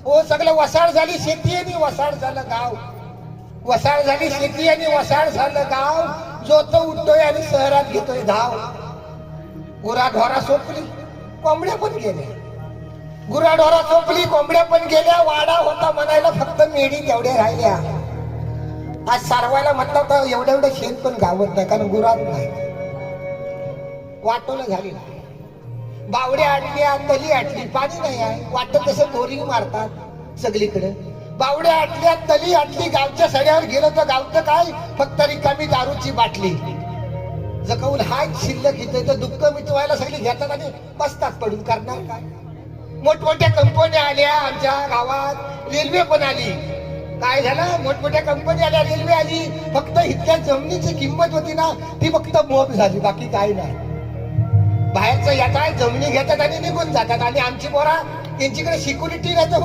हो सगळं वसाड झाली शेती आणि वसाड झालं गाव. वसाड झाली शेती आणि वसाड झालं गाव. जो तो उठतोय आणि शहरात घेतोय धाव. गुराढोरा सोपली कोंबड्या पण गेल्या. गुराढोरा सोपली कोंबड्या पण गेल्या. वाडा होता म्हणायला फक्त मेढी तेवढ्या राहिल्या. आज सारवायला म्हटलं तर एवढं एवढं शेण पण गावत नाही कारण गुरात नाही. वाटोलं झाली नाही. बावड्या आटल्या तली आटली पाणी नाही आहे. वाटत तसं बोरिंग मारतात सगळीकडे. बावड्या आटल्या तली आटली. गावच्या सड्यावर गेलो तर गावचं काय फक्त रिकामी दारूची बाटली. जकवून हाय शिल्लक इथे तर दुःख मिटवायला सगळी घेतात आणि बसतात पडून. करणार काय. मोठमोठ्या कंपन्या आल्या आमच्या गावात. रेल्वे पण आली. काय झालं मोठमोठ्या कंपन्या आल्या रेल्वे आली. फक्त इतक्या जमिनीची किंमत होती ना ती फक्त मोप झाली बाकी काही नाही. बाहेरचं येतात जमिनी घेतात आणि निघून जातात आणि आमची पोरा त्यांच्याकडे सिक्युरिटी नाही तर